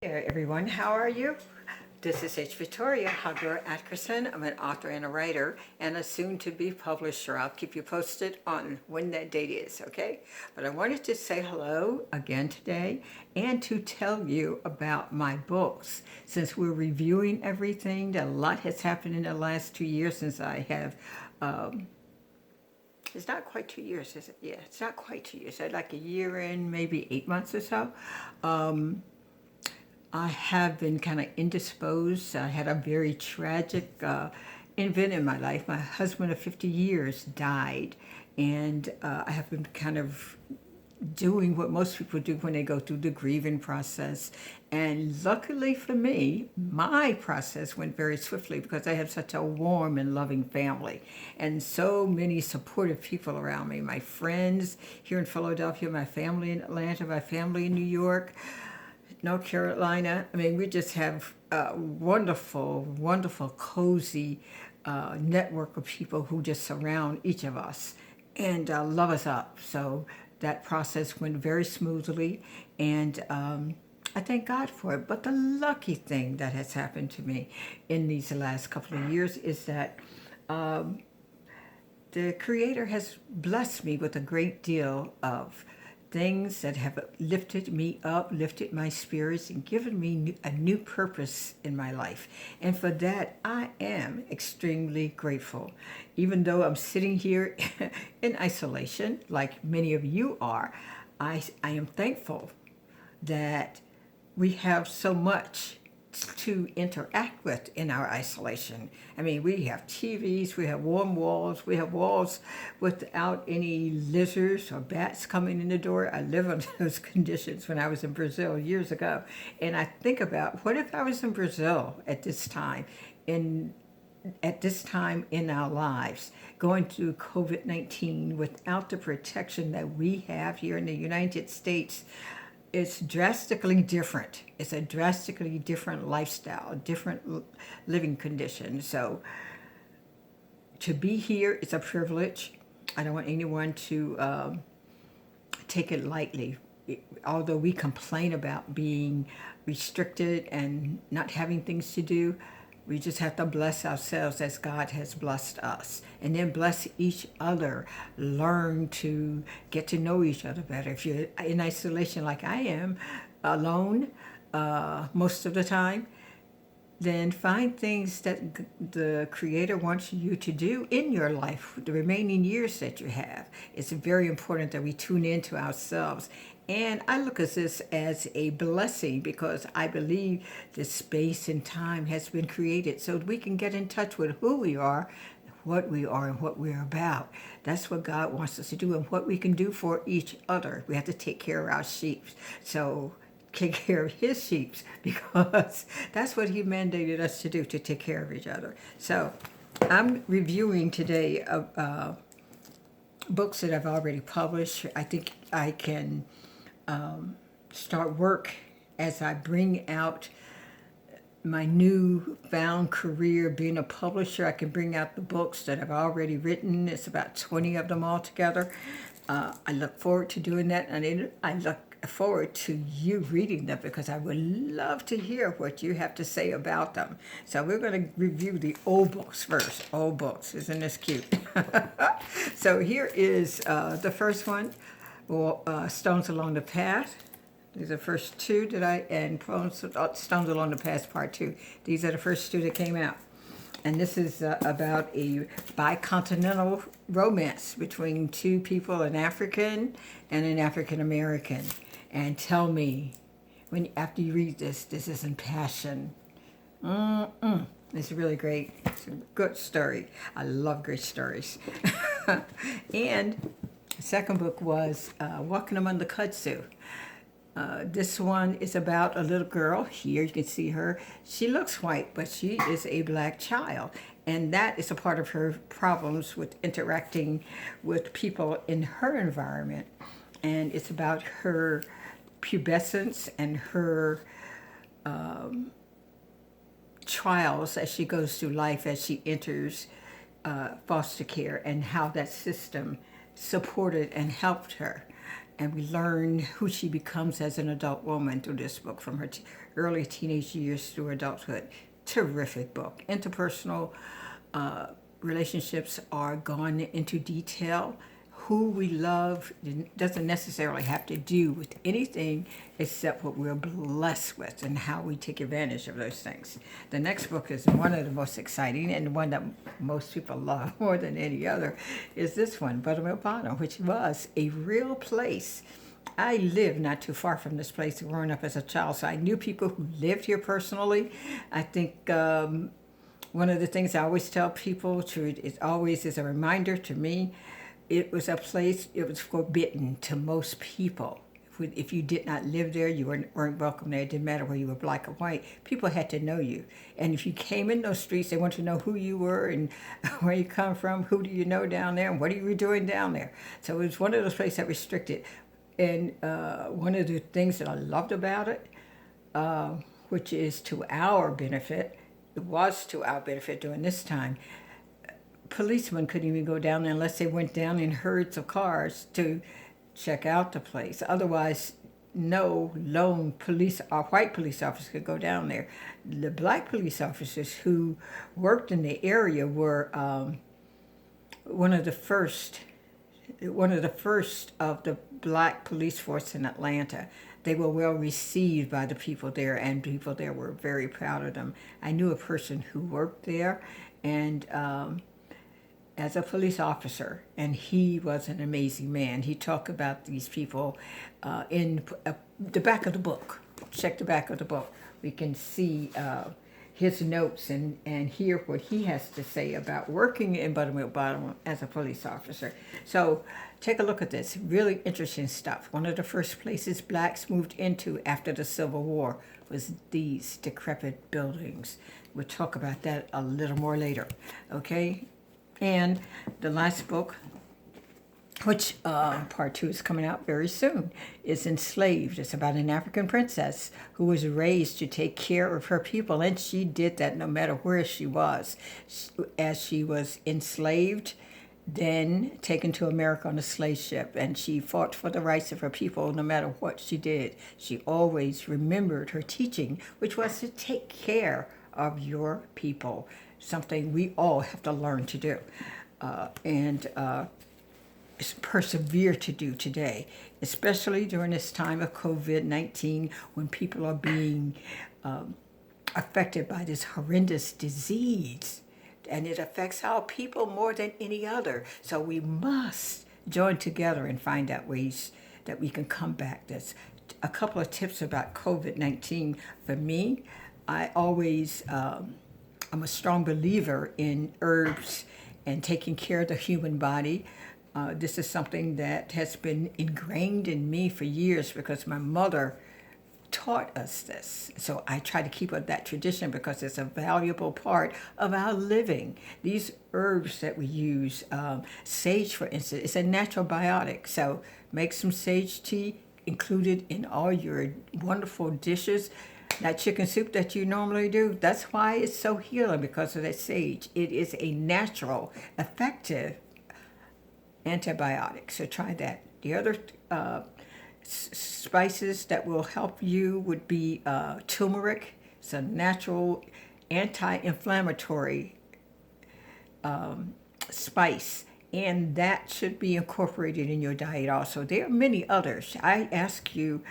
Hey everyone, how are you? This is H. Victoria Hargro Atkerson. I'm an author and a writer and a soon-to-be publisher. I'll keep you posted on when that date is, okay? But I wanted to say hello again today and to tell you about my books. Since we're reviewing everything, a lot has happened in the last 2 years since I have it's not quite 2 years, is it? Yeah, it's not quite 2 years. I like a year and maybe 8 months or so. I have been kind of indisposed. I had a very tragic event in my life. My husband of 50 years died, and I have been kind of doing what most people do when they go through the grieving process. And luckily for me, my process went very swiftly because I have such a warm and loving family and so many supportive people around me. My friends here in Philadelphia, my family in Atlanta, my family in New York, North Carolina. I mean, we just have a wonderful, wonderful, cozy network of people who just surround each of us and love us up. So that process went very smoothly, and I thank God for it. But the lucky thing that has happened to me in these last couple of years is that the Creator has blessed me with a great deal of things that have lifted me up, lifted my spirits, and given me a new purpose in my life. And for that, I am extremely grateful. Even though I'm sitting here in isolation, like many of you are, I am thankful that we have so much to interact with in our isolation. I mean, we have TVs, we have warm walls, we have walls without any lizards or bats coming in the door. I lived under those conditions when I was in Brazil years ago. And I think about, what if I was in Brazil at this time in our lives, going through COVID-19 without the protection that we have here in the United States? It's drastically different. It's a drastically different lifestyle, different living conditions. So to be here is a privilege. I don't want anyone to take it lightly. Although we complain about being restricted and not having things to do, we just have to bless ourselves as God has blessed us, and then bless each other. Learn to get to know each other better. If you're in isolation like I am, alone most of the time, then find things that the Creator wants you to do in your life, the remaining years that you have. It's very important that we tune into ourselves. And I look at this as a blessing because I believe this space and time has been created so that we can get in touch with who we are, what we are, and what we're about. That's what God wants us to do and what we can do for each other. We have to take care of our sheep. So take care of His sheep, because that's what He mandated us to do, to take care of each other. So I'm reviewing today books that I've already published. I think I can start work as I bring out my new found career being a publisher. I can bring out the books that I've already written. It's about 20 of them altogether. I look forward to doing that, and I look forward to you reading them because I would love to hear what you have to say about them. So we're going to review the old books first. Old books, isn't this cute? So here is the first one, Stones Along the Path. These are the first two and Stones Along the Path Part 2. These are the first two that came out. And this is about a bicontinental romance between two people, an African and an African-American. And tell me, after you read this isn't passion. It's really great. It's a good story. I love great stories. And the second book was Walking Among the Kudzu. This one is about a little girl. Here you can see her. She looks white, but she is a black child. And that is a part of her problems with interacting with people in her environment. And it's about her pubescence and her trials as she goes through life, as she enters foster care, and how that system supported and helped her. and we learn who she becomes as an adult woman through this book, from her early teenage years through adulthood. Terrific book. Interpersonal relationships are gone into detail. Who we love doesn't necessarily have to do with anything except what we're blessed with and how we take advantage of those things. The next book is one of the most exciting, and the one that most people love more than any other is this one, Buttermilk Bottom, which was a real place. I lived not too far from this place growing up as a child, so I knew people who lived here personally. I think one of the things I always tell people, it always is a reminder to me, it was a place, it was forbidden to most people. If you did not live there, you weren't welcome there. It didn't matter whether you were black or white. People had to know you. And if you came in those streets, they wanted to know who you were and where you come from, who do you know down there, and what are you doing down there. So it was one of those places that restricted. And one of the things that I loved about it, which is to our benefit, it was to our benefit during this time, policemen couldn't even go down there unless they went down in herds of cars to check out the place. Otherwise, no lone police or white police officer could go down there. The black police officers who worked in the area were one of the first of the black police force in Atlanta. They were well received by the people there, and people there were very proud of them. I knew a person who worked there, and as a police officer, and he was an amazing man. He talked about these people in the back of the book. Check the back of the book. We can see his notes and hear what he has to say about working in Buttermilk Bottom as a police officer. So take a look at this. Really interesting stuff. One of the first places blacks moved into after the Civil War was these decrepit buildings. We'll talk about that a little more later, okay? And the last book, which part 2 is coming out very soon, is Enslaved. It's about an African princess who was raised to take care of her people, and she did that no matter where she was. As she was enslaved, then taken to America on a slave ship, and she fought for the rights of her people no matter what she did. She always remembered her teaching, which was to take care of your people, something we all have to learn to do and persevere to do today, especially during this time of COVID-19, when people are being affected by this horrendous disease, and it affects our people more than any other. So we must join together and find out ways that we can combat this. A couple of tips about COVID-19 for me. I always I'm a strong believer in herbs and taking care of the human body. This is something that has been ingrained in me for years because my mother taught us this. So I try to keep up that tradition because it's a valuable part of our living. These herbs that we use, sage for instance, it's a natural biotic. So make some sage tea, include it in all your wonderful dishes. That chicken soup that you normally do, that's why it's so healing, because of that sage. It is a natural, effective antibiotic. So try that. The other spices that will help you would be turmeric. It's a natural anti-inflammatory spice, and that should be incorporated in your diet also. There are many others. I ask you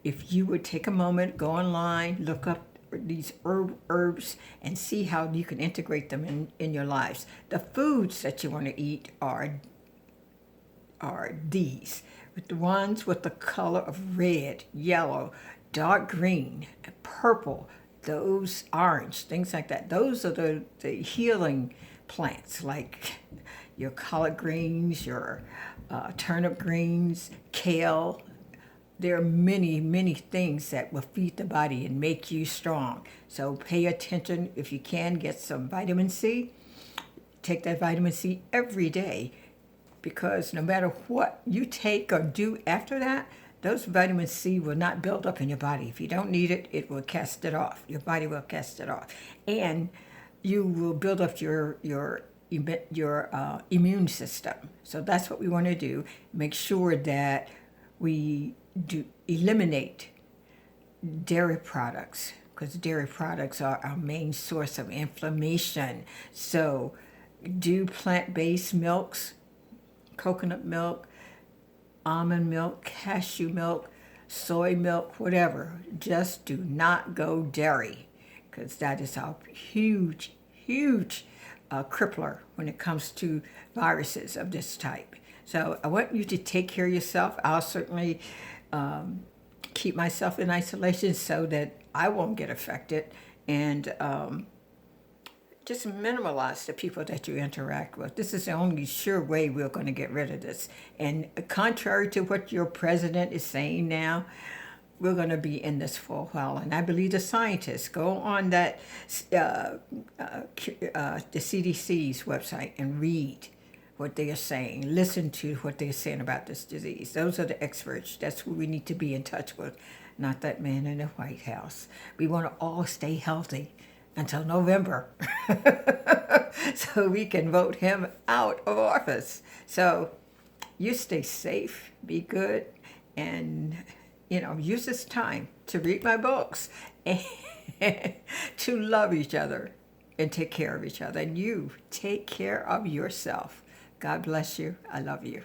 if you would take a moment, go online, look up these herbs and see how you can integrate them in your lives. The foods that you want to eat are these, with the ones with the color of red, yellow, dark green, purple, those orange, things like that. Those are the healing plants, like your collard greens, your turnip greens, kale. There are many, many things that will feed the body and make you strong. So pay attention. If you can, get some vitamin C. Take that vitamin C every day, because no matter what you take or do after that, those vitamin C will not build up in your body. If you don't need it, it will cast it off. Your body will cast it off. And you will build up your immune system. So that's what we want to do. Make sure that we do eliminate dairy products, because dairy products are our main source of inflammation. So do plant-based milks, coconut milk, almond milk, cashew milk, soy milk, whatever. Just do not go dairy, because that is a huge, huge crippler when it comes to viruses of this type. So I want you to take care of yourself. I'll certainly keep myself in isolation so that I won't get affected, and just minimize the people that you interact with. This is the only sure way we're going to get rid of this. And contrary to what your president is saying now, we're going to be in this for a while. And I believe the scientists go on that the CDC's website and read what they are saying. Listen to what they're saying about this disease. Those are the experts. That's who we need to be in touch with, not that man in the White House. We want to all stay healthy until November so we can vote him out of office. So you stay safe, be good, and use this time to read my books and to love each other and take care of each other. And you take care of yourself. God bless you. I love you.